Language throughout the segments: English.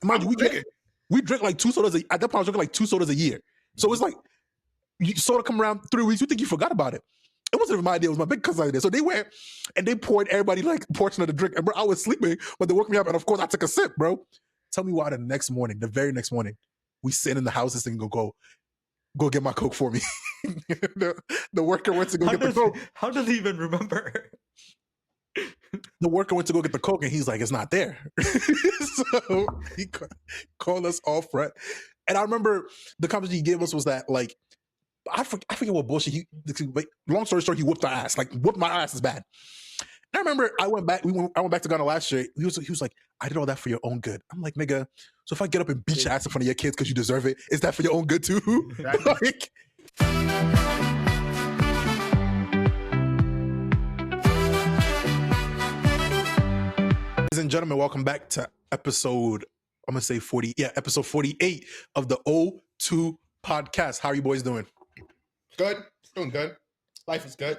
And mind you, we drink like 2 sodas. At that point, I was drinking like 2 sodas a year. So it's like, soda come around 3 weeks, you think you forgot about it. It wasn't even my idea. It was my big cousin's idea. So they went and they poured everybody like a portion of the drink. And bro, I was sleeping, but they woke me up. And of course, I took a sip, bro. Tell me why the very next morning, we sit in the house and go get my Coke for me. the worker went to go get the Coke. How does he even remember? The worker went to go get the Coke and he's like, it's not there. So he called us all front. And I remember the conversation he gave us was that like, I forget what bullshit long story short, he whooped our ass. Like whooped my ass is bad. And I remember I went back to Ghana last year. He was like, I did all that for your own good. I'm like, nigga, so if I get up and beat your ass in front of your kids because you deserve it, is that for your own good too? Exactly. Like, ladies and gentlemen, welcome back to episode 48 of the O2 podcast. How are you boys doing? Good. Doing good. Life is good.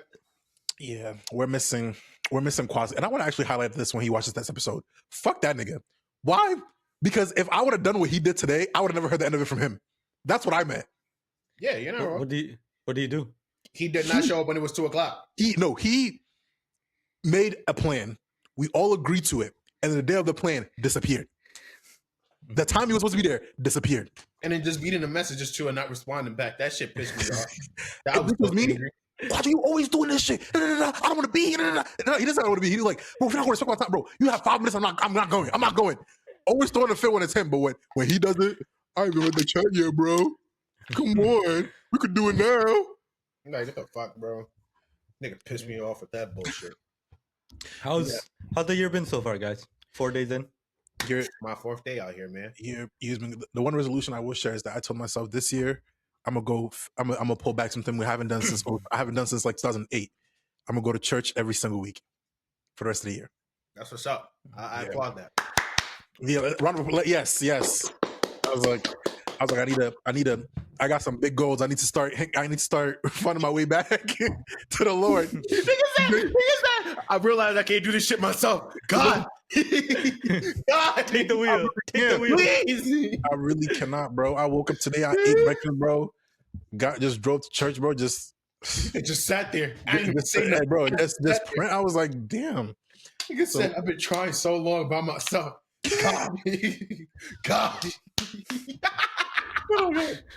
Yeah, we're missing Quasi. And I want to actually highlight this when he watches this episode. Fuck that nigga. Why? Because if I would have done what he did today, I would have never heard the end of it from him. That's what I meant. Yeah, you know. What do you do? He did not show up when it was 2:00. He made a plan. We all agreed to it. And the day of the plan disappeared. The time he was supposed to be there disappeared. And then just beating the messages to and not responding back. That shit pissed me off. That was me. Why are you always doing this shit? I don't want to be. He doesn't want to be. He was like, bro, if you're not going to respect my time, bro, you have 5 minutes. I'm not going. I'm not going. Always throwing the fit when it's him. But when he does it, I ain't even read the chat yet, bro. Come on. We could do it now. I'm like, what the fuck, bro? Nigga pissed me off with that bullshit. How's the year been so far, guys? 4 days in? My 4th day out here, man. The one resolution I will share is that I told myself this year I'm gonna pull back something I haven't done since like 2008. I'm gonna go to church every single week for the rest of the year. That's what's up. I applaud that. Yeah, round of applause. Yes. I was like, I got some big goals. I need to start finding my way back to the Lord. I realized I can't do this shit myself. God, take the wheel. Please. I really cannot, bro. I woke up today. I ate breakfast, bro. Just drove to church, bro. Just sat there. Bro. Just print. I was like, damn. Like I said, I've been trying so long by myself. God.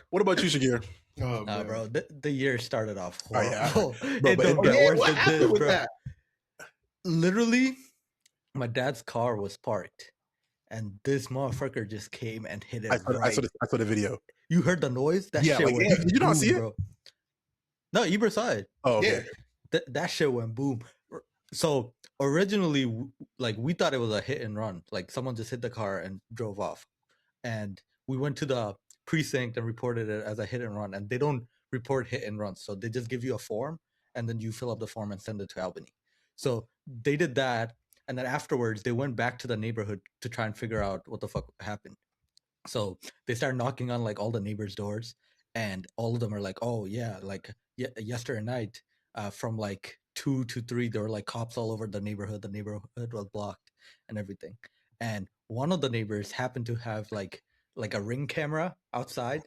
What about you, Shakir? Oh, bro, the year started off Oh, horrible. yeah. It don't get worse what than this, with bro. that? Literally, my dad's car was parked, and this motherfucker just came and hit it. I saw the video. You heard the noise? That shit went Did you not see it? bro. No, Ibra saw it. Oh, okay. Yeah. That shit went boom. So originally, like, we thought it was a hit and run. Like, someone just hit the car and drove off. And we went to the precinct and reported it as a hit and run. And they don't report hit and runs. So they just give you a form, and then you fill up the form and send it to Albany. So they did that. And then afterwards, they went back to the neighborhood to try and figure out what the fuck happened. So they started knocking on, like, all the neighbors' doors. And all of them are like, oh, yeah, like, yesterday night, from, like, 2 to 3, there were, like, cops all over the neighborhood. The neighborhood was blocked and everything. And one of the neighbors happened to have, like a Ring camera outside,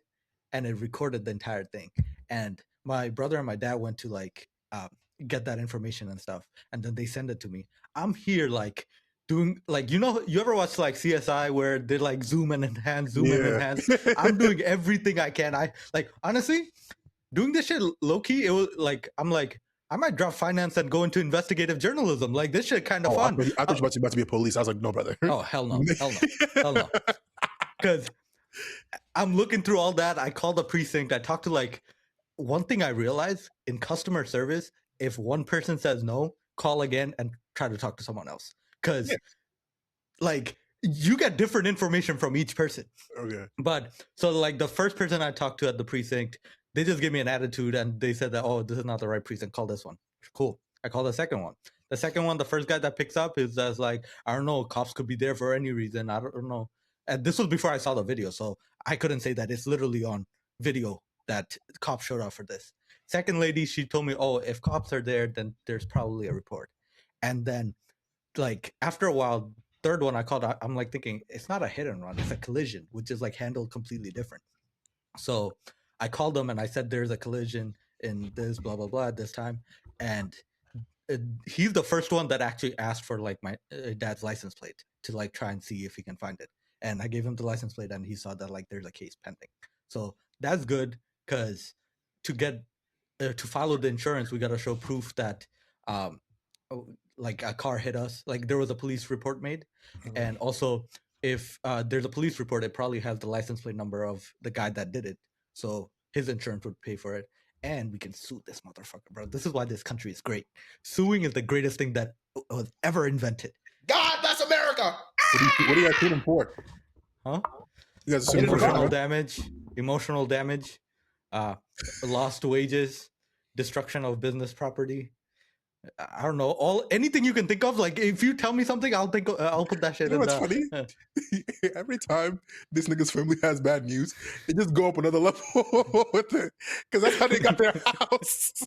and it recorded the entire thing. And my brother and my dad went to, like, get that information and stuff. And then they send it to me. I'm here, like, doing, like, you ever watch, like, CSI where they, like, zoom and enhance. I'm doing everything I can. I, like, honestly, doing this shit low-key, it was, like, I'm like, I might drop finance and go into investigative journalism. Like, this shit kind of fun. I thought you were about to be a police. I was like, no, brother. Oh, hell no. Because I'm looking through all that. I called the precinct. I talked to, like, one thing I realized in customer service, if one person says no, call again and try to talk to someone else. Because, like, you get different information from each person. Okay. But, so, like, the first person I talked to at the precinct, they just gave me an attitude, and they said that, oh, this is not the right precinct. Call this one. Cool. I call the second one. The second one, the first guy that picks up is just like, I don't know, cops could be there for any reason. I don't know. And this was before I saw the video, so I couldn't say that. It's literally on video that cops showed up for this. Second lady, she told me, oh, if cops are there, then there's probably a report. And then, like, after a while, third one I called, I'm like thinking it's not a hit and run, it's a collision, which is like handled completely different. So I called them and I said there's a collision in this blah blah blah at this time, and he's the first one that actually asked for like my dad's license plate to like try and see if he can find it. And I gave him the license plate, and he saw that like there's a case pending. So that's good, because to get to follow the insurance, we got to show proof that um, like a car hit us, like there was a police report made, and also if there's a police report, it probably has the license plate number of the guy that did it, so his insurance would pay for it, and we can sue this motherfucker, bro. This is why this country is great. Suing is the greatest thing that was ever invented. God bless America. What do you guys suing him for? Huh? You guys are suing him for Emotional what? damage, lost wages, destruction of business property. I don't know, anything you can think of. Like if you tell me something, I'll put that shit You know in what's funny? Every time this nigga's family has bad news, they just go up another level with it. Because that's how they got their house.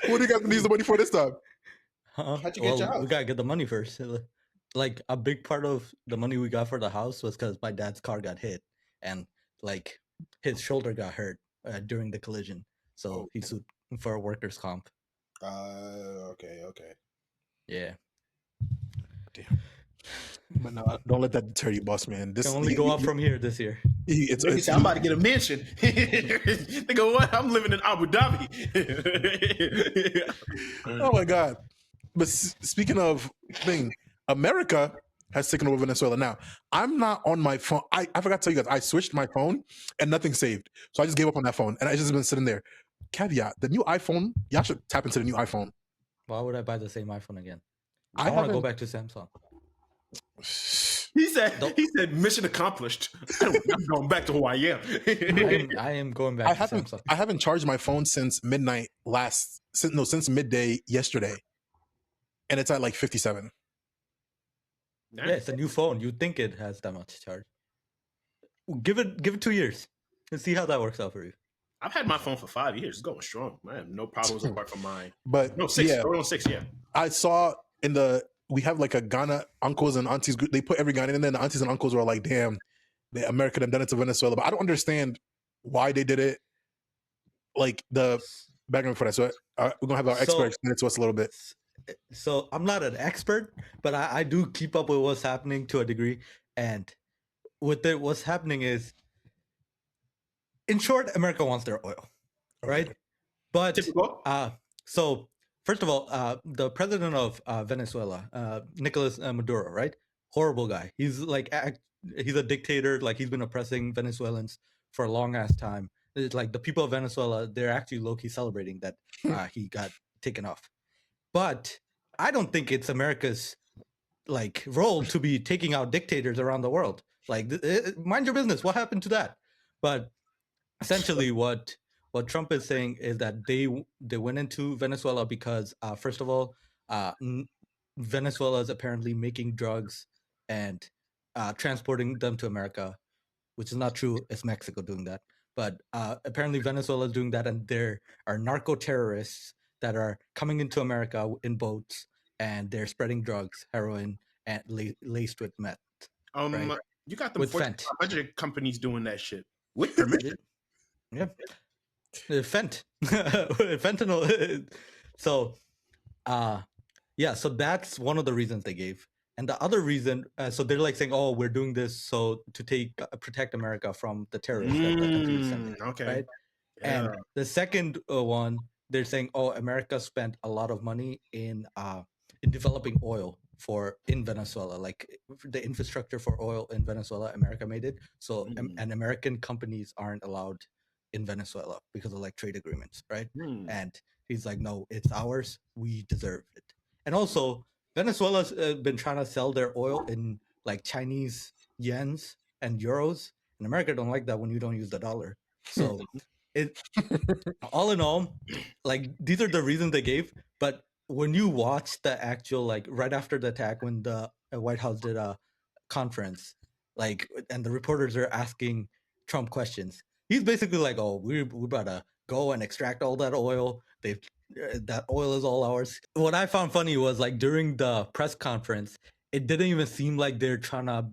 What do you guys use the money for this time? How'd you get your house? We gotta get the money first. Like a big part of the money we got for the house was because my dad's car got hit, and like his shoulder got hurt during the collision, so he sued for a workers' comp. Okay. Yeah. Damn. But no, don't let that deter you, boss man. This Can only go up from here this year. It's I'm about to get a mansion. Nigga, what? I'm living in Abu Dhabi. Oh my god! But speaking of thing, America has taken over Venezuela. Now I'm not on my phone. I forgot to tell you guys. I switched my phone and nothing saved, so I just gave up on that phone, and I just been sitting there. Caveat: the new iPhone. Y'all should tap into the new iPhone. Why would I buy the same iPhone again? I I want to go haven't- back to Samsung. He said, mission accomplished. I'm going back to who I am. I am going back to Samsung. I haven't charged my phone since midnight since midday yesterday, and it's at like 57. Yeah, it's a new phone. You'd think it has that much charge. Give it 2 years and see how that works out for you. I've had my phone for 5 years. It's going strong. I have no problems apart from mine. But No, 6. yeah, Going on 6, yeah. I saw we have like a Ghana uncles and aunties group. They put every Ghanaian in there, and the aunties and uncles were like, damn, America have done it to Venezuela. But I don't understand why they did it. Like the background for that. So we're going to have our expert explain it to us a little bit. So I'm not an expert, but I do keep up with what's happening to a degree. And with it, what's happening is, in short, America wants their oil, right? But Typical. so first of all, the president of Venezuela, Nicolas Maduro, right? Horrible guy. He's like he's a dictator. Like he's been oppressing Venezuelans for a long ass time. It's like the people of Venezuela, they're actually low-key celebrating that he got taken off. But I don't think it's America's like role to be taking out dictators around the world. Like mind your business. What happened to that? But essentially what Trump is saying is that they went into Venezuela because first of all, Venezuela is apparently making drugs and transporting them to America, which is not true. It's Mexico doing that. But apparently Venezuela is doing that, and there are narco terrorists that are coming into America in boats, and they're spreading drugs, heroin, and laced with meth. Right? You got them With Fortune Fent. 500 companies doing that shit with permission. Yeah. Fent. Fentanyl. So, yeah, so that's one of the reasons they gave. And the other reason, so they're like saying, oh, we're doing this so to protect America from the terrorists that the country is sending. Okay. Right? Yeah. And the second one, they're saying, oh, America spent a lot of money in developing oil in Venezuela, like the infrastructure for oil in Venezuela, America made it. So, and American companies aren't allowed in Venezuela because of like trade agreements, right? And he's like, no, it's ours. We deserve it. And also, Venezuela's been trying to sell their oil in like Chinese yens and euros, and America don't like that when you don't use the dollar. So, all in all, like these are the reasons they gave. But when you watch the actual, like right after the attack, when the White House did a conference, like, and the reporters are asking Trump questions, he's basically like, "Oh, we're about to go and extract all that oil. That oil is all ours." What I found funny was like during the press conference, it didn't even seem like they're trying to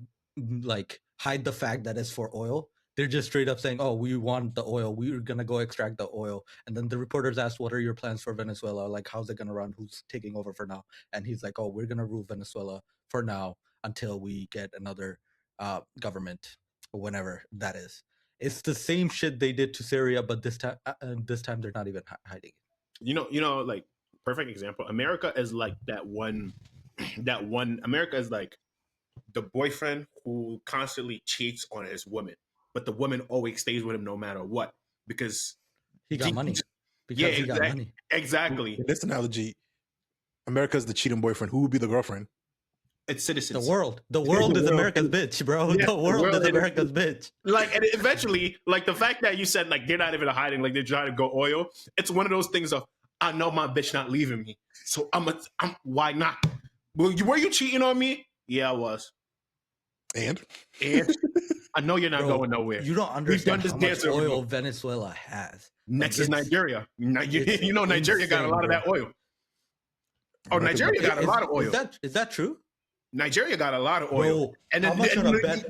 like hide the fact that it's for oil. They're just straight up saying, "Oh, we want the oil. We're gonna go extract the oil." And then the reporters asked, "What are your plans for Venezuela? Like, how's it gonna run? Who's taking over for now?" And he's like, "Oh, we're gonna rule Venezuela for now until we get another government, whenever that is." It's the same shit they did to Syria, but this time they're not even hiding it. You know, like perfect example. America is like that one. That one. America is like the boyfriend who constantly cheats on his woman, but the woman always stays with him no matter what because He got money yeah, because he got money. exactly. In this analogy, America's the cheating boyfriend. Who would be the girlfriend? It's citizens. The world is America's bitch, bro. Yeah, the world is America's bitch. Like, and eventually, like the fact that you said like they're not even hiding, like they're trying to go oil. It's one of those things of I know my bitch not leaving me, so I'm why not? Were you cheating on me? Yeah, I was. And I know you're not going nowhere. You don't understand how much oil Venezuela has. Next is Nigeria. You know Nigeria got a lot of that oil. Oh, Nigeria got a lot of oil. Is that true? Nigeria got a lot of oil. Bro, and then,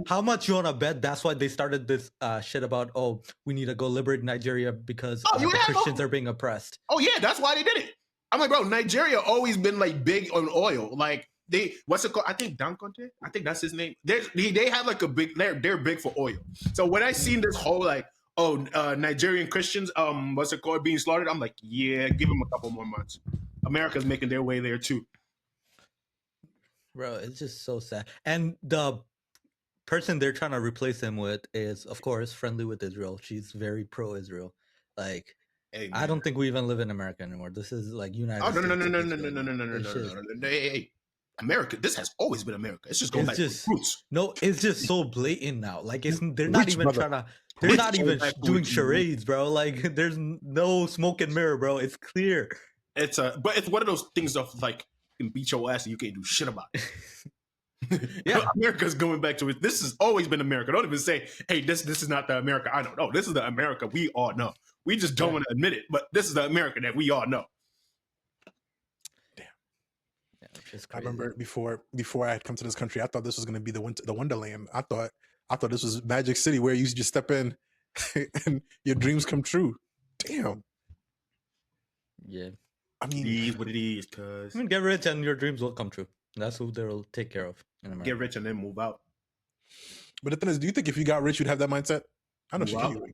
how much you wanna bet? That's why they started this shit about, oh, we need to go liberate Nigeria because the Christians are being oppressed. Oh yeah, that's why they did it. I'm like, bro, Nigeria always been like big on oil. Like what's it called? I think Dangote. I think that's his name. They have like a big. They're big for oil. So when I seen this whole like, Nigerian Christians, what's it called, being slaughtered, I'm like, yeah, give them a couple more months. America's making their way there too. Bro, it's just so sad. And the person they're trying to replace him with is, of course, friendly with Israel. She's very pro-Israel. Like, hey, I don't think we even live in America anymore. This is like United States. No. Hey, America. This has always been America. It's just going back to roots. No, it's just so blatant now. Like, they're not even trying to. They're not even doing charades, bro. Like, there's no smoke and mirror, bro. It's clear. But it's one of those things of like, you can beat your ass and you can't do shit about it. Yeah, America's going back to it. This has always been America. Don't even say, "Hey, this is not the America I know." No, this is the America we all know. We just don't want to admit it, but this is the America that we all know. Damn. Yeah, I remember before I had come to this country, I thought this was going to be the Wonderland. I thought this was Magic City where you just step in and your dreams come true. Damn. Yeah. I mean, it is what it is, cuz. I mean, get rich and your dreams will come true. That's who they'll take care of in America. Get rich and then move out. But the thing is, do you think if you got rich, you'd have that mindset? I know you would.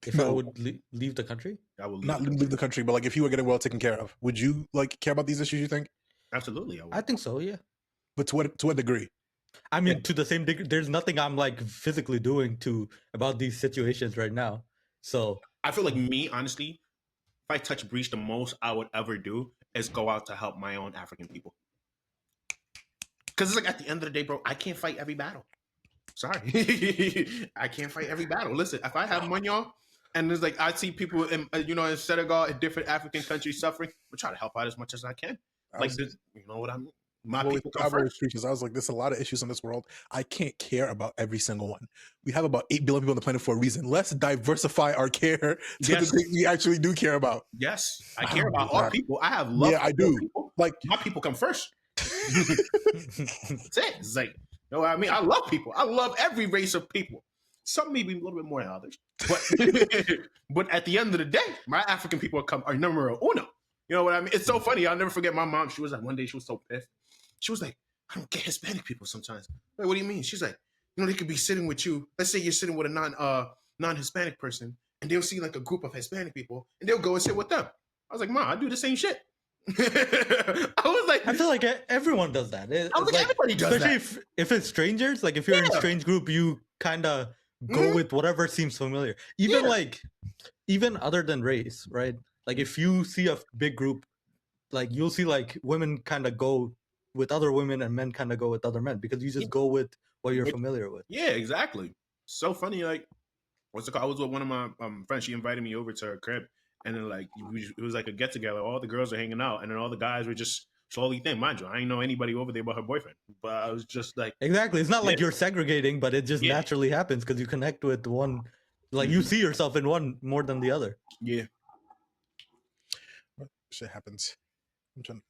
If I would leave the country? I would not leave the country, but like if you were getting well taken care of, would you like care about these issues, you think? Absolutely. I think so, yeah. But to what degree? I mean, to the same degree, there's nothing I'm like physically doing about these situations right now. So I feel like me, honestly, if I touch breach, the most I would ever do is go out to help my own African people. Because it's like at the end of the day, bro, I can't fight every battle. Sorry. I can't fight every battle. Listen, if I have money, y'all, and there's like I see people in in Senegal, in different African countries suffering, I'm trying to help out as much as I can. You know what I mean? My people come first. I was like, there's a lot of issues in this world. I can't care about every single one. We have about 8 billion people on the planet for a reason. Let's diversify our care to the things we actually do care about. Yes, I care about all people. I have love. Yeah, I do. People. Like my people come first. That's it. It's like, you know what I mean? I love people. I love every race of people. Some maybe a little bit more than others, but at the end of the day, my African people are numero uno. You know what I mean? It's so funny. I'll never forget my mom. She was like, one day she was so pissed. She was like, I don't get Hispanic people sometimes. Like, what do you mean? She's like, they could be sitting with you. Let's say you're sitting with a non-Hispanic person, and they'll see like a group of Hispanic people, and they'll go and sit with them. I was like, Mom, I do the same shit. I feel like everyone does that. Everybody does that. Especially if it's strangers. Like if you're in a strange group, you kind of go with whatever seems familiar. Even other than race, right? Like if you see a big group, like you'll see like women kind of go with other women and men kind of go with other men because you just go with what you're familiar with. Yeah, exactly. So funny. Like, what's it called? I was with one of my friends. She invited me over to her crib, and then like it was like a get together. All the girls are hanging out, and then all the guys were just slowly thin. Mind you, I didn't know anybody over there but her boyfriend. But I was just like, exactly. It's not like you're segregating, but it just naturally happens because you connect with one. Like you see yourself in one more than the other. Yeah. Shit happens. I'm trying.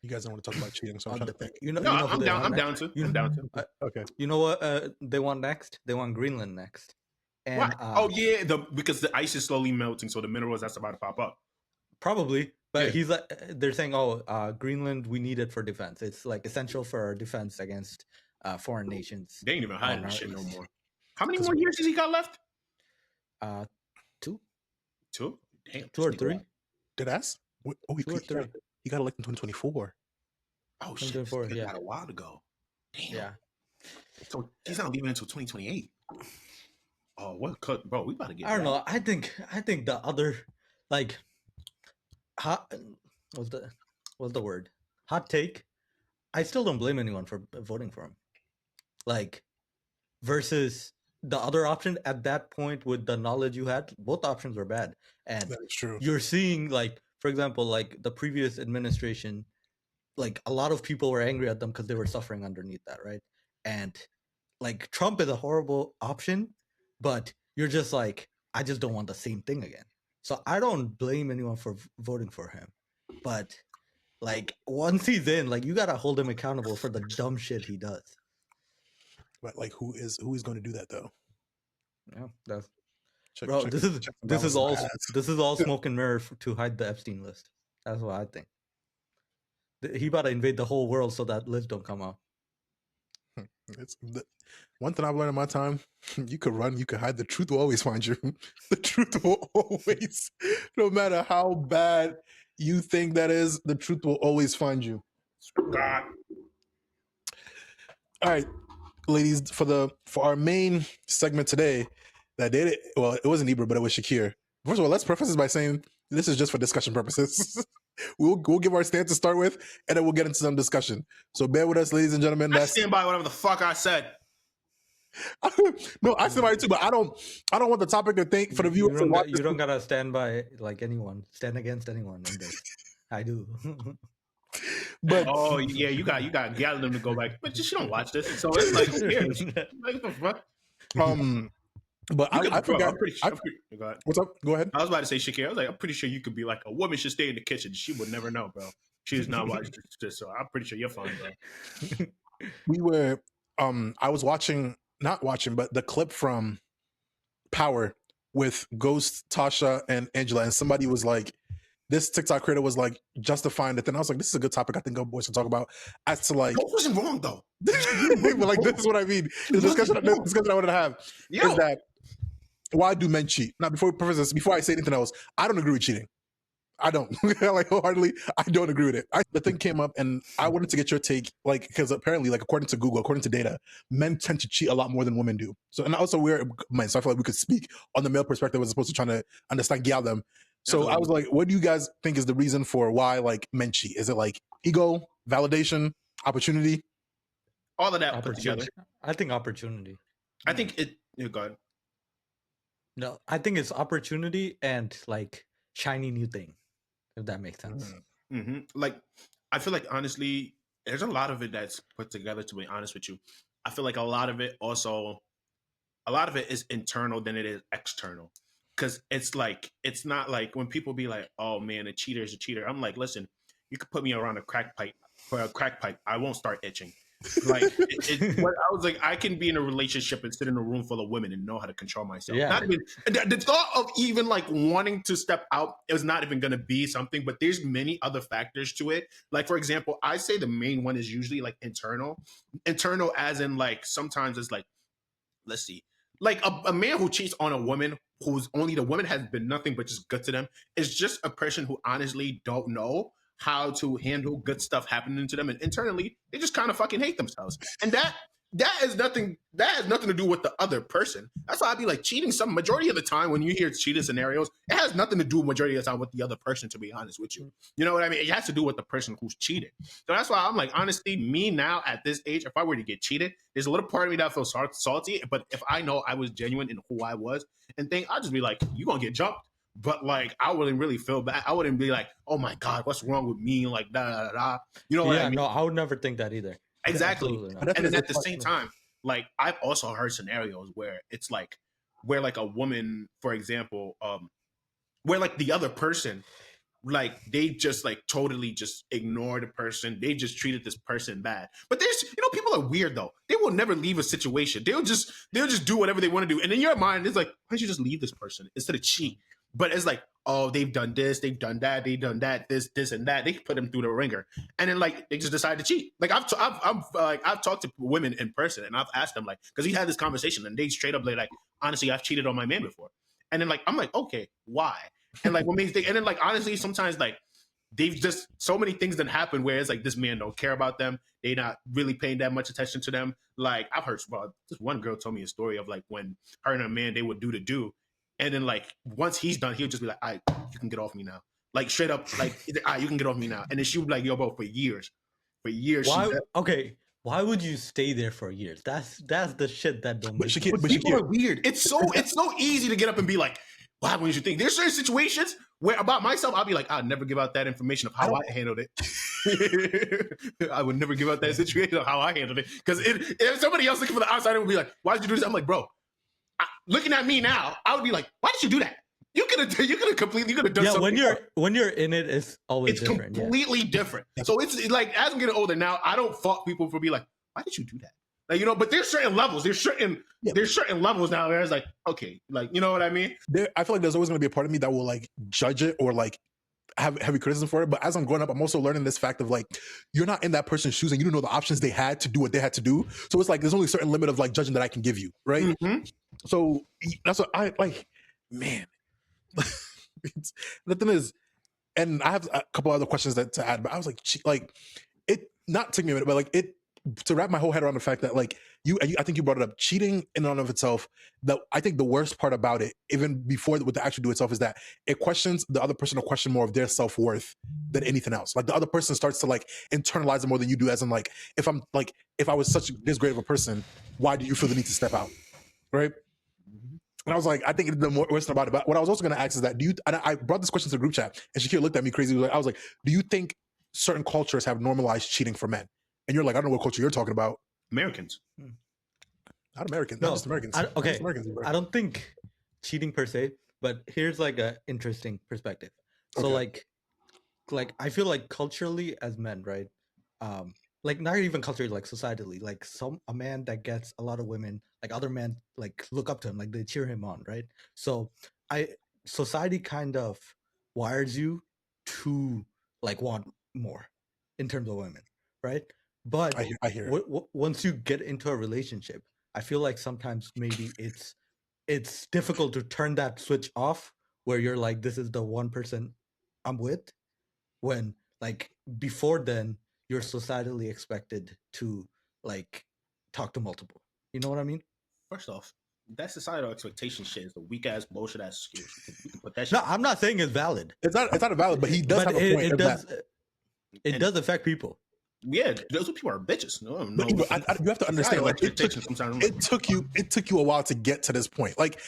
You guys don't want to talk about cheating, so I'm trying to think. You No, know who I'm they down. want I'm next? down to. You I'm know, down to. Okay. you know what they want next? They want Greenland next. And Why? Oh yeah, because the ice is slowly melting, so the minerals that's about to pop up. probably, but Yeah. he's like, they're saying, oh, Greenland, we need it for defense. It's like essential for our defense against foreign nations They ain't even on hiding this our shit no east. more. How many 'Cause- more years has he got left? Two, 2. Damn. 2 or 3, Did I ask? Oh, 2 or 3. he got elected in 2024. Oh shit! This 2024, nigga yeah. got a while to go. Damn. Yeah, So he's not leaving until 2028. Oh, what cut, bro? We about to get. I don't bad. know. I think the other, like, hot what's the word? Hot take. I still don't blame anyone for voting for him. Like, versus the other option at that point with the knowledge you had, both options were bad. And That is true. you're seeing, like, for example, like the previous administration, like a lot of people were angry at them because they were suffering underneath that, right? And like Trump is a horrible option, but you're just like, I just don't want the same thing again. So I don't blame anyone for voting for him. But like once he's in, like you gotta hold him accountable for the dumb shit he does. But like, who is going to do that though? Yeah, that's Check, bro. check- This check and is balance all the ads. this is all smoke and mirror to hide the Epstein list. That's what I think. He about to invade the whole world so that list don't come out. It's one thing I've learned in my time. You could run, you could hide. The truth will always find you. The truth will always, no matter how bad you think that is, the truth will always find you. God. All right, ladies, for our main segment today, that did it. Well, it wasn't Ibra, but it was Shakir. First of all, let's preface this by saying this is just for discussion purposes. we'll give our stance to start with, and then we'll get into some discussion. So bear with us, ladies and gentlemen. I stand by whatever the fuck I said. No, I stand by it too, but I don't want the topic to think for the viewers. You don't gotta stand by like anyone. Stand against anyone in this. I do. But Oh yeah, you got gathered them to go back, but she don't watch this, so it's like, who cares? Like, what the fuck? But I forgot. I'm pretty sure. Go ahead. What's up? Go ahead. I was about to say Shakira. I was like, I'm pretty sure you could be like, a woman should stay in the kitchen. She would never know, bro. She does not watch this, so I'm pretty sure you're fine, bro. We were. I was not watching, but the clip from Power with Ghost, Tasha, and Angela, and somebody was like, this TikTok creator was like justifying it. Then I was like, this is a good topic. I think our boys should talk about. As to like, Ghost wasn't wrong though. but like, this is what I mean. The discussion I wanted to have is that why do men cheat? Now, before I say anything else, I don't agree with cheating. I don't like wholeheartedly. I don't agree with it. The thing came up, and I wanted to get your take, like, because apparently, like, according to Google, according to data, men tend to cheat a lot more than women do. So, and also we're men, so I feel like we could speak on the male perspective as opposed to trying to understand them. So Absolutely. I was like, what do you guys think is the reason for why like men cheat? Is it like ego, validation, opportunity? All of that put together. I think opportunity. I think it. Go ahead. No, I think it's opportunity and like shiny new thing, if that makes sense. Mm-hmm. Like, I feel like honestly, there's a lot of it that's put together. To be honest with you, I feel like a lot of it is internal than it is external. Because it's like, it's not like when people be like, oh man, a cheater is a cheater. I'm like, listen, you could put me around a crack pipe, I won't start itching. Like, I was like, I can be in a relationship and sit in a room full of women and know how to control myself. Yeah. Not even, the thought of even like wanting to step out is not even going to be something, but there's many other factors to it. Like, for example, I say the main one is usually like internal as in like, sometimes it's like, let's see, like a man who cheats on a woman who's only the woman has been nothing but just good to them is just a person who honestly don't know how to handle good stuff happening to them, and internally they just kind of fucking hate themselves. And that has nothing to do with the other person. That's why I'd be like, cheating some majority of the time when you hear cheating scenarios, it has nothing to do majority of the time with the other person, to be honest with you. You know what I mean? It has to do with the person who's cheated. So that's why I'm like, honestly, me now at this age, if I were to get cheated, there's a little part of me that feels salty, but if I know I was genuine in who I was and think, I'll just be like, you gonna get jumped. But like, I wouldn't really feel bad. I wouldn't be like, oh my God, what's wrong with me? Like, da da da. You know what I mean? No, I would never think that either. Exactly. And then at the same time, like, I've also heard scenarios where it's like, where like a woman, for example, where like the other person like they just like totally just ignore the person. They just treated this person bad. But there's, people are weird though. They will never leave a situation. They'll just do whatever they want to do. And in your mind, it's like, why don't you just leave this person instead of cheat? But it's like, oh, they've done this, they've done that, this and that. They put them through the ringer, and then like they just decide to cheat. Like I've talked to women in person, and I've asked them like, because we had this conversation, and they straight up like, honestly, I've cheated on my man before, and then like I'm like, okay, why? And like what makes they, and then like honestly, sometimes like they've just so many things that happen where it's like this man don't care about them. They not really paying that much attention to them. Like I've heard, well, this one girl told me a story of like when her and her man they would do. And then like once he's done, he'll just be like, "All right, you can get off me now." Like straight up, like, "All right, you can get off me now." And then she would be like, "Yo, bro, for years." Why? Okay, why would you stay there for years? That's the shit that don't. But people are weird. It's so easy to get up and be like, "Why wouldn't you think?" There's certain situations where about myself, I'll be like, "I'll never give out that information of how I handled it." I would never give out that situation of how I handled it, because if somebody else looking for the outsider would be like, "Why did you do this?" I'm like, bro. Looking at me now, I would be like, "Why did you do that? You could have done something." Yeah, when you're in it, it's always different. Completely different. So it's like as I'm getting older now, I don't fault people for being like, "Why did you do that?" Like, but there's certain levels. There's certain levels now where it's like, okay, like, you know what I mean? I feel like there's always going to be a part of me that will like judge it or like have heavy criticism for it. But as I'm growing up, I'm also learning this fact of like, you're not in that person's shoes and you don't know the options they had to do what they had to do. So it's like, there's only a certain limit of like judging that I can give you. Right. Mm-hmm. So that's what I like, man. The thing is, and I have a couple other questions to add, but I was like it not took me a minute, but like it to wrap my whole head around the fact that like I think you brought it up, cheating in and of itself. That I think the worst part about it, even before what the action do itself, is that it questions the other person to question more of their self-worth than anything else. Like the other person starts to like internalize it more than you do. As in like, if I was this great of a person, why do you feel the need to step out, right? And I was like, I think the worst about it. But what I was also going to ask is that and I brought this question to the group chat, and Shakira looked at me crazy. I was like, do you think certain cultures have normalized cheating for men? And you're like, I don't know what culture you're talking about. Americans. Not Americans. No, not just Americans. Okay. Americans, I don't think cheating per se, but here's like an interesting perspective. So like I feel like culturally as men, right? Like not even culturally, like societally, like a man that gets a lot of women, like other men like look up to him, like they cheer him on, right? So society kind of wires you to like want more in terms of women, right? But I hear once you get into a relationship, I feel like sometimes maybe it's difficult to turn that switch off where you're like, this is the one person I'm with, when like before then you're societally expected to like talk to multiple. You know what I mean? First off, that societal expectation shit is a weak ass bullshit ass excuse. You can put that shit. No, I'm not saying it's valid. It's not valid, but he does have a point. It does affect people. Yeah, those people are bitches. No, you have to understand. Like it took you a while to get to this point. Like,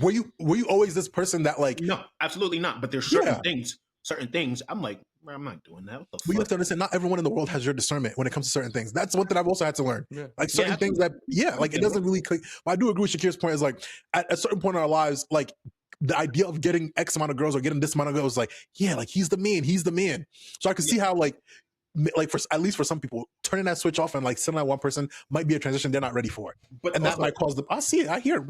were you always this person that like? No, absolutely not. But there's certain things. I'm like, I'm not doing that. What the fuck? But you have to understand, not everyone in the world has your discernment when it comes to certain things. That's one thing I've also had to learn. Yeah. Like certain things that, like it doesn't really click. But I do agree with Shakir's point. Is like at a certain point in our lives, like the idea of getting X amount of girls or getting this amount of girls, like like he's the man. So I can see how like for at least for some people, turning that switch off and like sending that one person might be a transition they're not ready for. But and also, that might cause them. I see it. I hear it.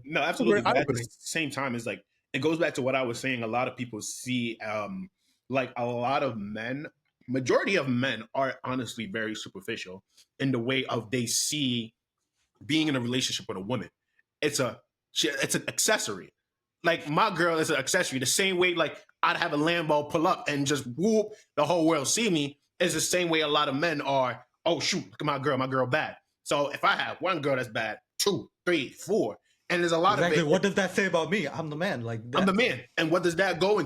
No, absolutely. But at the same time, it's like it goes back to what I was saying. A lot of people see like a lot of men, majority of men are honestly very superficial in the way of they see being in a relationship with a woman. It's an accessory. Like my girl is an accessory. The same way like I'd have a Lambo pull up and just whoop, the whole world see me, is the same way a lot of men are. Oh shoot, look at my girl bad. So if I have one girl that's bad, 2, 3, 4, and there's a lot of it. What does that say about me? I'm the man. Like I'm the man. And what does that go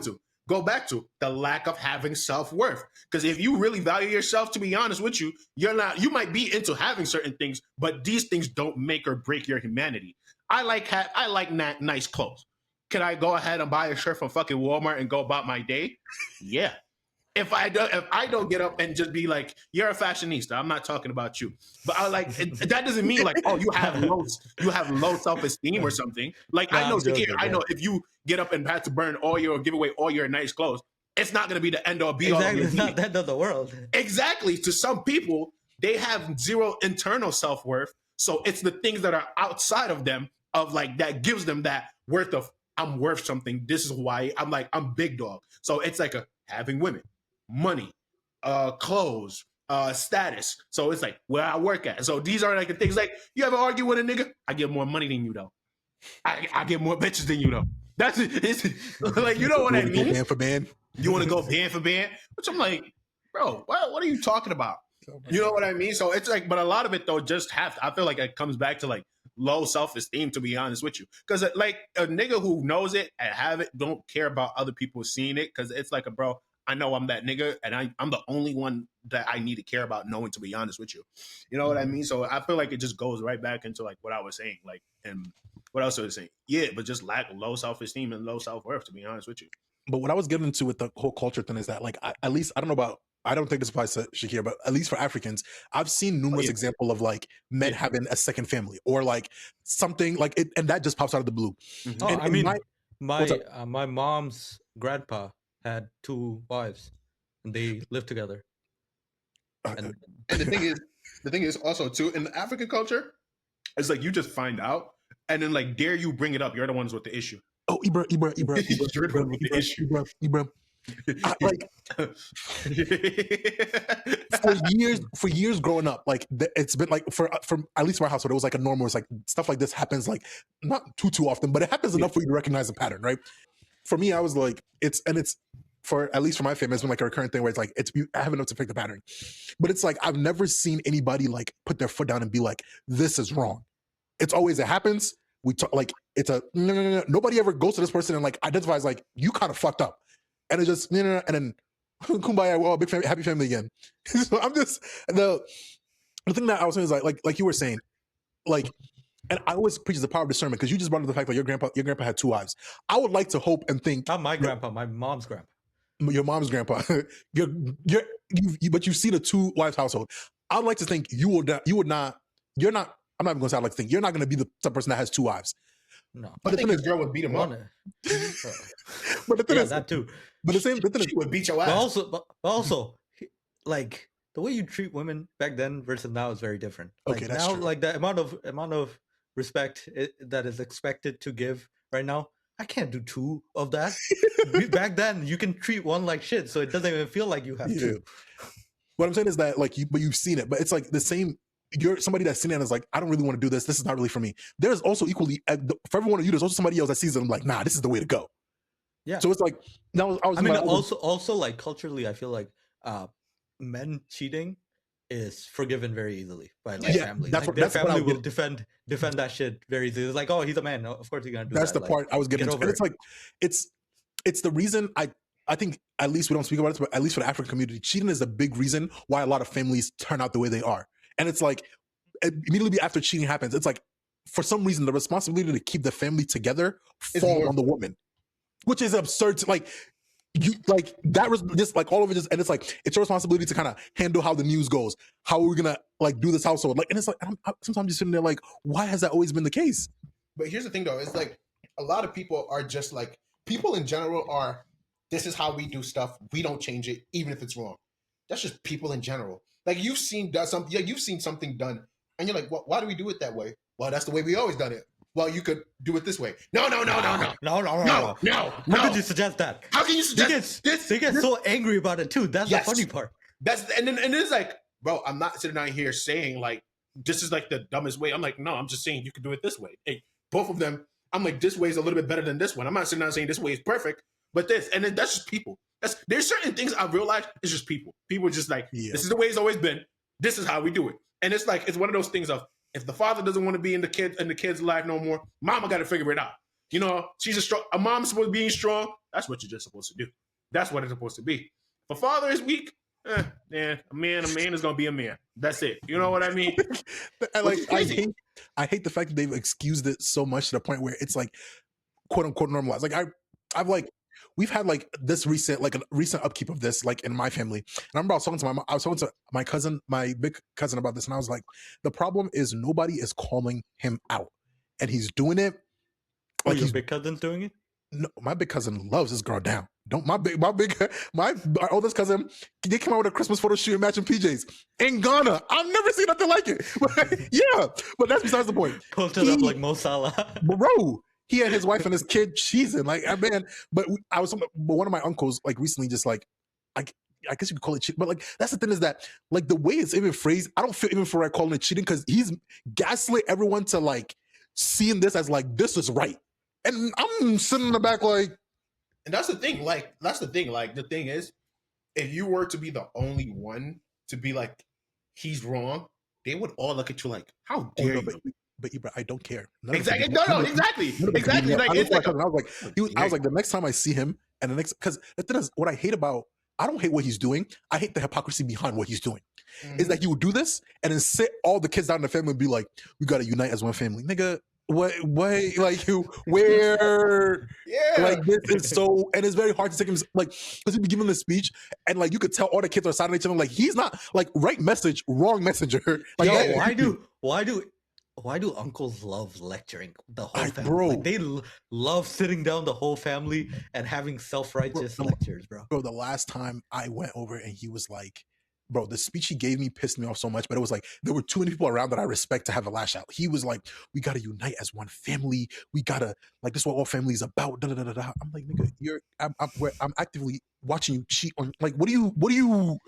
back to? The lack of having self-worth. Because if you really value yourself, to be honest with you, you might be into having certain things, but these things don't make or break your humanity. I like nice clothes. Can I go ahead and buy a shirt from fucking Walmart and go about my day? Yeah. If I don't get up and just be like, you're a fashionista, I'm not talking about you. But I like that doesn't mean like, oh, you have low self-esteem or something. Like I know if you get up and have to give away all your nice clothes, it's not going to be the end all be all. Exactly, it's not the end of the world. Exactly. To some people, they have zero internal self worth, so it's the things that are outside of them of like that gives them that worth of I'm worth something. This is why I'm big dog. So it's like having women, money, clothes, status. So it's like where I work at. So these are like the things like you ever argue with a nigga? I get more money than you though. I get more bitches than you though. That's it. It's like you know what I Go mean? band for band. You want to go band for band? Which I'm like, bro, what are you talking about? You know what I mean? So it's like, but a lot of it though just I feel like it comes back to like low self-esteem, to be honest with you. Because like a nigga who knows it and have it don't care about other people seeing it, because it's like bro, I know I'm that nigga and I'm the only one that I need to care about knowing, to be honest with you. You know what I mean? So I feel like it just goes right back into like what I was saying. Like, and what else was I saying? Yeah, but just lack low self-esteem and low self-worth, to be honest with you. But what I was getting into with the whole culture thing is that, like, at least I don't know about. I don't think this applies to Shakir, but at least for Africans, I've seen numerous examples of like men having a second family or like something like it, and that just pops out of the blue. Mhm. Oh, And- I and mean, my- my mom's grandpa had 2 wives, and they lived together. And And the thing is also too in the African culture, it's like you just find out and then like dare you bring it up. You're the ones with the issue. Oh, Ibra. You're the one with the issue. Ibra. Like for years growing up, like it's been like for at least my household, it was like a normal. It's like stuff like this happens like not too often, but it happens enough for you to recognize a pattern, right? For me, I was like, it's for at least for my family, it's been like a recurrent thing where it's like I have enough to pick the pattern, but it's like I've never seen anybody like put their foot down and be like, this is wrong. It's always it happens. We talk like it's a no. Nobody ever goes to this person and like identifies like you kind of fucked up, and it's just and then kumbaya, well, big family, happy family again. So I'm just the thing that I was saying is like you were saying, like, and I always preach the power of discernment because you just brought up the fact that your grandpa had 2 wives. I would like to hope and think not my grandpa, my mom's grandpa. your mom's grandpa, but you see the 2 wives household. I'd like to think you're not. I'm not even gonna say I'd like to think you're not gonna be the type of person that has 2 wives. No, But I the think thing this is, girl would beat him up. but the thing Yeah, is, that too. but the thing is, She would beat your But ass. also, like the way you treat women back then versus now is very different. Like Okay, that's now, true. like the amount of respect that is expected to give right now, I can't do 2 of that. Back then, you can treat one like shit, so it doesn't even feel like you have Yeah. 2. What I'm saying is that like but you've seen it, but it's like the same. You're somebody that's sitting there and is like, I don't really want to do this. This is not really for me. There's also equally for every one of you, there's also somebody else that sees it and like, nah, this is the way to go. Yeah. So it's like now I mean, also like culturally, I feel like men cheating is forgiven very easily by like Yeah, family. that's Like what- their that's what I family was will defend that shit very easily. It's like, oh, he's a man. Of course he's gonna do that's that. the part I was getting get into. over And it's it. like it's the reason I think at least we don't speak about it, but at least for the African community, cheating is a big reason why a lot of families turn out the way they are. And it's like immediately after cheating happens, it's like for some reason the responsibility to keep the family together falls on the woman, which is absurd. Like you like that was just like all of it just and it's like it's your responsibility to kind of handle how the news goes. How are we gonna like do this household? Like and it's like sometimes you're sitting there like, why has that always been the case? But here's the thing though, it's like a lot of people are just like people in general are this is how we do stuff. We don't change it, even if it's wrong. That's just people in general. Like you've seen something done, and you're like, well, why do we do it that way? Well, that's the way we always done it. Well, you could do it this way. No. No. How How could you suggest that? How can you They suggest get, this? they get so angry about it too. That's Yes. the funny part. And it's like, bro, I'm not sitting down here saying like this is like the dumbest way. I'm like, no, I'm just saying you can do it this way. Hey, both of them, I'm like, this way is a little bit better than this one. I'm not sitting down saying this way is perfect, but this, and then that's just people. There's certain things I've realized it's just people. People just like, this is the way it's always been. This is how we do it. And it's like, it's one of those things of if the father doesn't want to be in the kid's life no more, mama got to figure it out. You know, a mom's supposed to be strong. That's what you're just supposed to do. That's what it's supposed to be. If a father is weak, man, a man is gonna be a man. That's it. You know what I mean? I hate the fact that they've excused it so much to the point where it's like quote unquote normalized. Like I've like we've had like this recent like a recent upkeep of this like in my family. And I remember I was talking to my cousin, my big cousin about this, and I was like, the problem is nobody is calling him out, and he's doing it. Like your big cousin's doing it. No, my big cousin loves this girl down. Don't my oldest cousin, they came out with a Christmas photo shoot in matching PJs in Ghana. I've never seen nothing like it. Yeah, but that's besides the point. Posted up like Mo Salah. Bro, he had his wife and his kid cheesing like, man. But one of my uncles like recently just like, I guess you could call it cheating, but like that's the thing is that like the way it's even phrased, I don't feel even for calling it cheating because he's gaslit everyone to like seeing this as like this is right, and I'm sitting in the back like, and that's the thing. Like the thing is, if you were to be the only one to be like he's wrong, they would all look at you like, how dare you? But Ibra, I don't care. Exactly. No, exactly. Exactly. Like, it's like I was like, the next time I see him, and the next, because the thing is, what I hate about, I don't hate what he's doing. I hate the hypocrisy behind what he's doing. Is that he would do this and then sit all the kids down in the family and be like, "We got to unite as one family, nigga." What? Like you? Where? Yeah. Like this is so, and it's very hard to take him like because he'd be giving the speech and like you could tell all the kids are siding each other. Like he's not like right message, wrong messenger. Like, yo, why do uncles love lecturing the whole family? Bro, like, they love sitting down the whole family and having self-righteous lectures, bro. Bro, the last time I went over and he was like, bro, the speech he gave me pissed me off so much, but it was like there were too many people around that I respect to have a lash out. He was like, we gotta unite as one family. We gotta like this is what all family is about. Da, da, da, da, da. I'm like, nigga, I'm actively watching you cheat on. Like, what do you?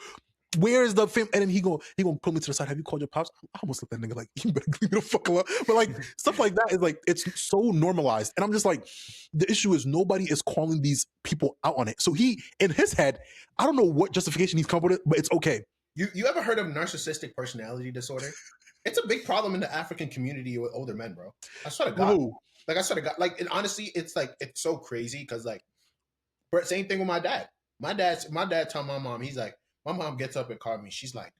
Where is the film? And then he gonna pull me to the side. Have you called your pops? I almost looked at that nigga like, you better leave me the fuck alone. But like stuff like that is like it's so normalized. And I'm just like, the issue is nobody is calling these people out on it. So he in his head, I don't know what justification he's come up with, but it's okay. You ever heard of narcissistic personality disorder? It's a big problem in the African community with older men, bro. I swear to God. Bro. Like I swear to God. Like and honestly, it's like it's so crazy because like, same thing with my dad. My dad told my mom, he's like. My mom gets up and calls me. She's like,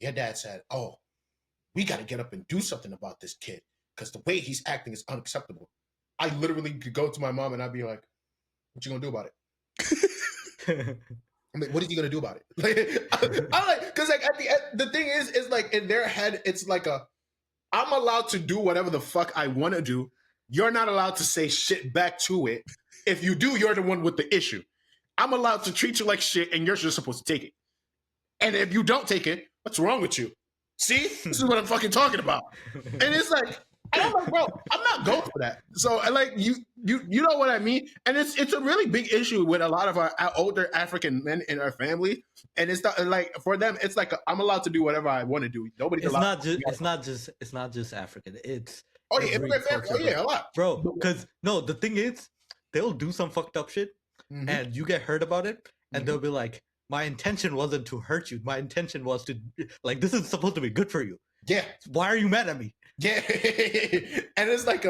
your dad said, oh, we got to get up and do something about this kid because the way he's acting is unacceptable. I literally could go to my mom and I'd be like, what you going to do about it? I'm like, what are you going to do about it? Like, I'm like, because like at the end, the thing is like in their head, it's like I'm allowed to do whatever the fuck I want to do. You're not allowed to say shit back to it. If you do, you're the one with the issue. I'm allowed to treat you like shit and you're just supposed to take it. And if you don't take it, what's wrong with you? See, this is what I'm fucking talking about. And it's like, I'm like, bro, I'm not going for that. So I like you know what I mean? And it's a really big issue with a lot of our older African men in our family. And it's not like for them, it's like I'm allowed to do whatever I want to do. Nobody's allowed. It's not just African. It's immigrant family. Oh yeah, a lot, bro. Because no, the thing is, they'll do some fucked up shit, and you get hurt about it, and they'll be like, my intention wasn't to hurt you. My intention was to, like, this is supposed to be good for you. Yeah. Why are you mad at me? Yeah. And it's like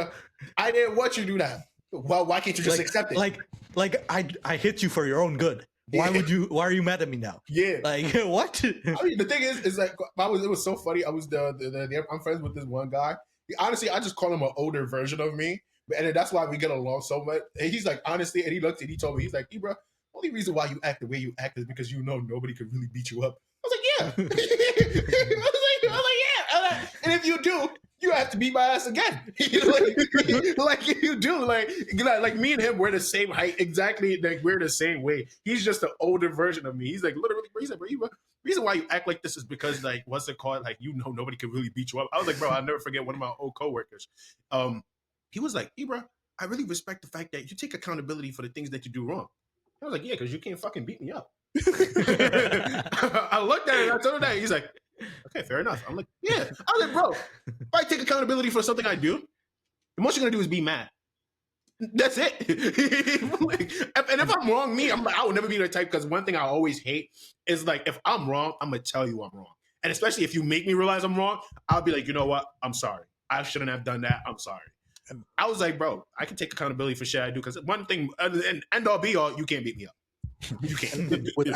I didn't want you to do that. Well, why can't you just accept it? Like I hit you for your own good. Why are you mad at me now? Yeah. Like, what? I mean, the thing is like, it was so funny. I was I'm friends with this one guy. Honestly, I just call him an older version of me. And that's why we get along so much. And he's like, honestly, and he looked and he told me, he's like, bro, only reason why you act the way you act is because you know nobody could really beat you up. I was like, yeah. I was like, yeah. And if you do, you have to beat my ass again. like you do. Like me and him, we're the same height. Exactly. Like we're the same way. He's just an older version of me. He's like, literally, he's like, bro, the reason why you act like this is because like, what's it called? Like, you know, nobody can really beat you up. I was like, bro, I'll never forget one of my old coworkers. He was like, hey, bro, I really respect the fact that you take accountability for the things that you do wrong. I was like, yeah, because you can't fucking beat me up. I looked at it and I told him that. He's like, okay, fair enough. I'm like, yeah. I was like, bro, if I take accountability for something I do, the most you're going to do is be mad. That's it. And if I'm wrong, I will never be the type, because one thing I always hate is like, if I'm wrong, I'm going to tell you I'm wrong. And especially if you make me realize I'm wrong, I'll be like, you know what? I'm sorry. I shouldn't have done that. I'm sorry. And I was like, bro, I can take accountability for shit I do, because one thing, and end all be all, you can't beat me up. You can't. with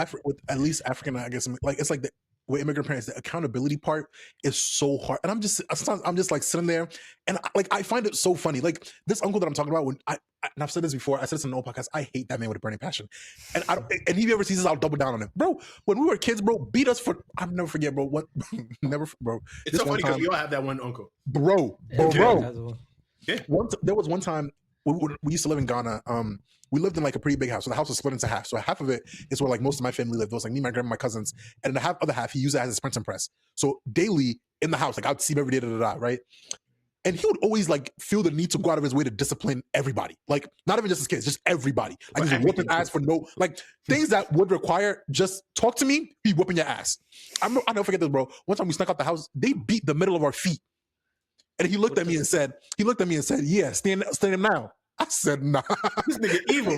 at least African, I guess, like it's like with immigrant parents, the accountability part is so hard. And sometimes I'm just like sitting there, and I find it so funny. Like this uncle that I'm talking about, when and I've said this before, I said this in an old podcast, I hate that man with a burning passion. And if he ever sees this, I'll double down on him, bro. When we were kids, bro, beat us for. I'll never forget, bro. What? Never, bro. It's so funny because we all have that one uncle, bro. Yeah. There was one time we used to live in Ghana. We lived in like a pretty big house. So the house was split into half. So half of it is where like most of my family lived. It was like me, my grandma, my cousins, and the other half he used it as his printing press. So daily in the house, like I'd see him every day, right? And he would always like feel the need to go out of his way to discipline everybody. Like not even just his kids, just everybody. Like just whooping ass for no like things that would require just talk to me, be whooping your ass. I never forget this, bro. One time we snuck out the house, they beat the middle of our feet. And he looked at me and said, yeah, stand now. I said, nah. This nigga evil.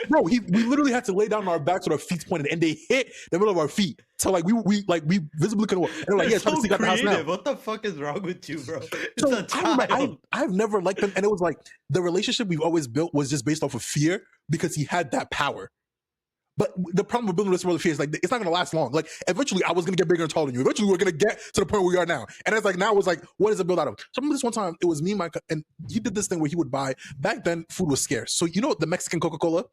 Bro, we literally had to lay down on our backs with our feet pointed, and they hit the middle of our feet. So like we visibly couldn't walk. And they're like, yeah, trying to sneak out the house now. What the fuck is wrong with you, bro? It's So a child. I've never liked him, and it was like the relationship we've always built was just based off of fear because he had that power. But the problem with building this world of fear is like it's not gonna last long. Like eventually, I was gonna get bigger and taller than you. Eventually, we're gonna get to the point where we are now. And it's like now it's like, what does it build out of? So I remember this one time, it was me, Mike, and he did this thing where he would buy. Back then, food was scarce. So you know the Mexican Coca-Cola?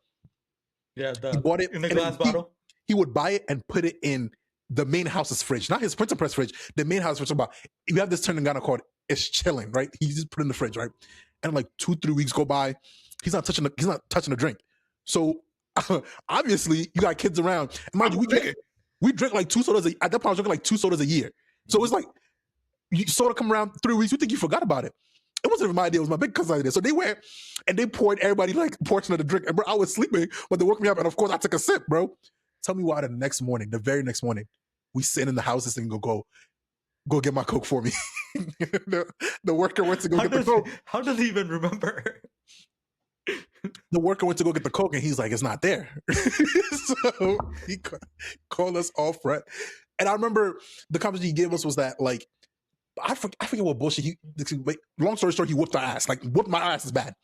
Yeah, He bought it in the glass bottle. He would buy it and put it in the main house's fridge, not his printer press fridge. The main house fridge. About we have this term in Ghana called "it's chilling," right? He just put it in the fridge, right? And like 2-3 weeks go by, he's not touching the drink. So obviously, you got kids around. Mind you, we drink like 2 sodas. At that point, I was drinking like 2 sodas a year. So it's like you soda come around 3 weeks, you think you forgot about it. It wasn't even my idea. It was my big cousin's idea. So they went and they poured everybody like a portion of the drink. And bro, I was sleeping, but they woke me up, and of course I took a sip, bro. Tell me why the very next morning, we sitting in the house, this thing go get my Coke for me. the worker went to go get the Coke. How does he even remember? The worker went to go get the Coke, and he's like, it's not there. So he called us all fret. And I remember the conversation he gave us was that like, I forget what bullshit long story short, he whooped our ass. Like whooped my ass is bad.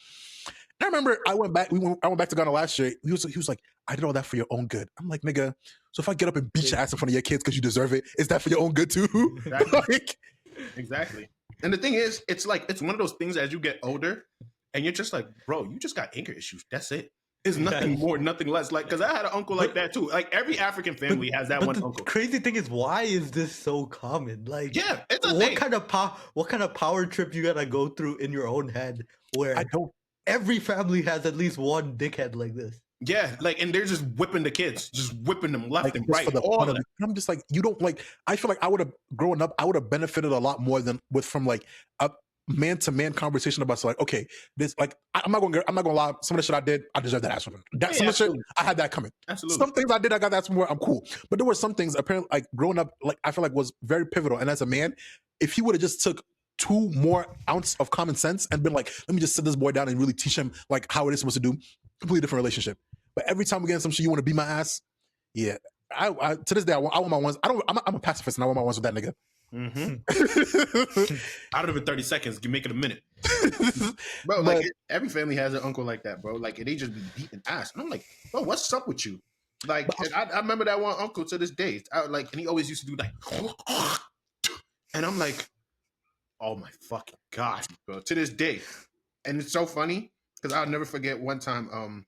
And I remember I went back to Ghana last year. He was like, I did all that for your own good. I'm like, nigga, so if I get up and beat your ass in front of your kids because you deserve it, is that for your own good too? Exactly. Like, Exactly. And the thing is, it's like it's one of those things as you get older, and you're just like, bro, you just got anger issues. That's it. It's nothing more, nothing less. Like, because I had an uncle like that too. Like every African family has that one uncle. Crazy thing is, why is this so common? Like, yeah, it's a what thing. kind of power trip you gotta go through in your own head where I don't. every family has at least one dickhead like this. Yeah, like, and they're just whipping the kids, just whipping them left Like, and just right. for the All fun of of that. it. I'm just like, you don't like. I feel like I would have growing up. I would have benefited a lot more than from like a man-to-man conversation about so like, okay, this like I'm not gonna lie. Some of the shit I did, I deserve that ass from him. Some of the shit I had that coming. Absolutely. Some things I did, I got that somewhere. I'm cool. But there were some things apparently like growing up, like I feel like was very pivotal. And as a man, if he would have just took 2 more ounce of common sense and been like, let me just sit this boy down and really teach him like how it is supposed to do, completely different relationship. But every time we get in some shit, you want to beat my ass. Yeah, I to this day I want my ones. I'm a pacifist and I want my ones with that nigga. Mm-hmm. Out of it 30 seconds, you make it a minute. Bro, like every family has an uncle like that, bro. Like they just be beating ass. And I'm like, bro, what's up with you? Like, and I remember that one uncle to this day. And he always used to do like, and I'm like, oh my fucking god, bro. To this day. And it's so funny because I'll never forget one time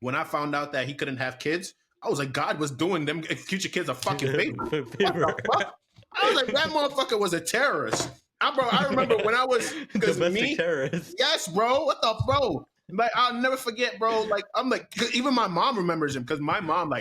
when I found out that he couldn't have kids. I was like, God was doing them future kids a fucking favor. What the fuck? I was like, that motherfucker was a terrorist. I remember when I was domestic terrorist. Yes, bro. What the bro? Like I'll never forget, bro. Like I'm like, even my mom remembers him because my mom,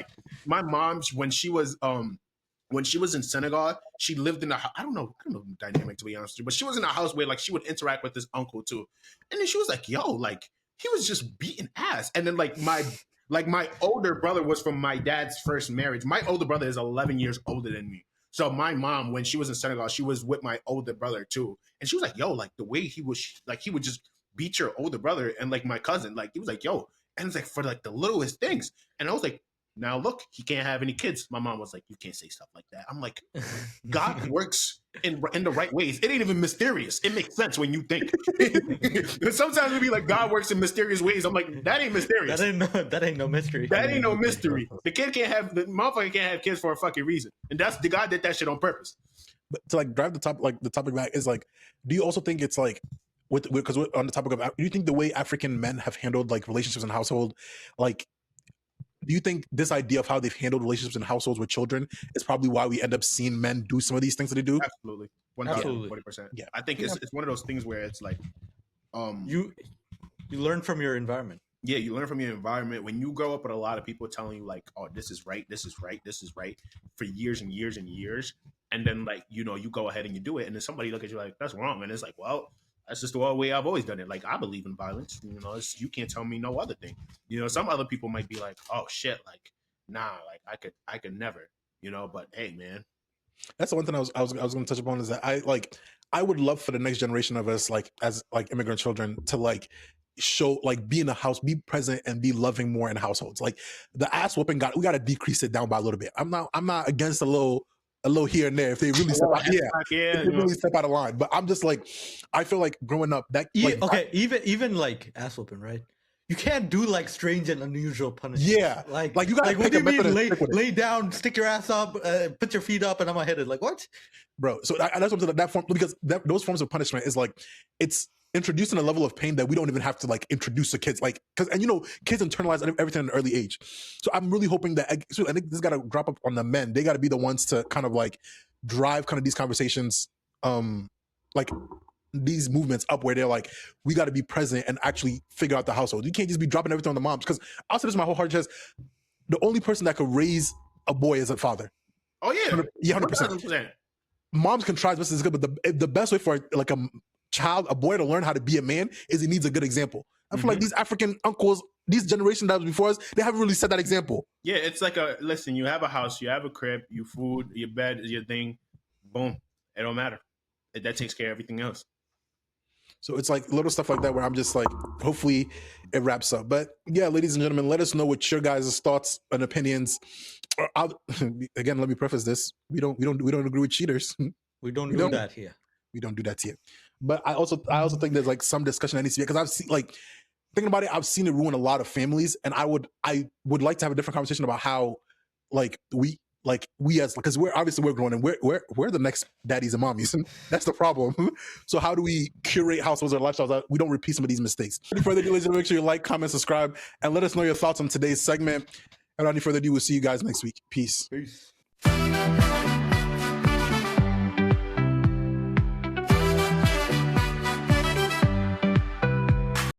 when she was in Senegal, she lived in I don't know the dynamic to be honest with you, but she was in a house where like she would interact with this uncle too, and then she was like, yo, like he was just beating ass, and then like my older brother was from my dad's first marriage. My older brother is 11 years older than me. So my mom, when she was in Senegal, she was with my older brother too. And she was like, yo, like the way he would just beat your older brother and like my cousin, like he was like, yo, and it's like for like the littlest things. And I was like, now look, he can't have any kids. My mom was like, you can't say stuff like that. I'm like, God works in the right ways. It ain't even mysterious. It makes sense when you think. Sometimes it'll be like God works in mysterious ways. I'm like, that ain't mysterious. That ain't no mystery. That ain't no mystery. The motherfucker can't have kids for a fucking reason. And that's the God did that shit on purpose. But to like drive the topic back is like, do you also think it's like because we're on the topic of, do you think the way African men have handled like relationships in household, like, do you think this idea of how they've handled relationships in households with children is probably why we end up seeing men do some of these things that they do? Absolutely. 140%. Yeah. I think it's one of those things where it's like You learn from your environment. Yeah, you learn from your environment. When you grow up with a lot of people telling you like, "Oh, this is right, this is right, this is right," for years and years and years, and then like you go ahead and you do it, and then somebody look at you like that's wrong, and it's like, well, that's just the way I've always done it. Like I believe in violence. You can't tell me no other thing. Some other people might be like, "Oh shit, like nah, like I could never." But hey, man, That's the one thing I was going to touch upon is that I would love for the next generation of us, like as like immigrant children, to like show like be in the house, be present, and be loving more in households. Like the ass whooping we got to decrease it down by a little bit. I'm not against a little here and there if they really step out, if they really step out of line. But I'm just like, I feel like growing up that even like ass whooping, right? You can't do like strange and unusual punishments. Yeah, like you got like what do you mean lay down, stick your ass up, put your feet up, and I'm gonna hit it. Like what, bro? So that's what I'm saying. That form, because those forms of punishment is like it's introducing a level of pain that we don't even have to like introduce to kids, like because kids internalize everything at an early age. So I'm really hoping that I think this got to drop up on the men. They got to be the ones to kind of like drive kind of these conversations, like these movements up where they're like, we got to be present and actually figure out the household. You can't just be dropping everything on the moms, because I'll say this my whole heart chest, the only person that could raise a boy is a father. Oh yeah, 100%. Moms can try as much as good, but the best way for like a boy to learn how to be a man is he needs a good example. I feel like these African uncles, these generation that was before us, they haven't really set that example. Yeah, it's like listen, you have a house, you have a crib, your food, your bed, your thing, boom, it don't matter. That takes care of everything else. So it's like little stuff like that where I'm just like, hopefully it wraps up. But yeah, ladies and gentlemen, let us know what your guys' thoughts and opinions. Again, let me preface this: we don't agree with cheaters. We don't do that here. We don't do that here. But I also think there's like some discussion that needs to be, because I've seen, like, thinking about it, I've seen it ruin a lot of families, and I would like to have a different conversation about how like we as, because we're growing and we're the next daddies and mommies. That's the problem. So how do we curate households or lifestyles that we don't repeat some of these mistakes? Without further ado, ladies and gentlemen, make sure you like, comment, subscribe, and let us know your thoughts on today's segment. And without any further ado, we'll see you guys next week. Peace. Peace.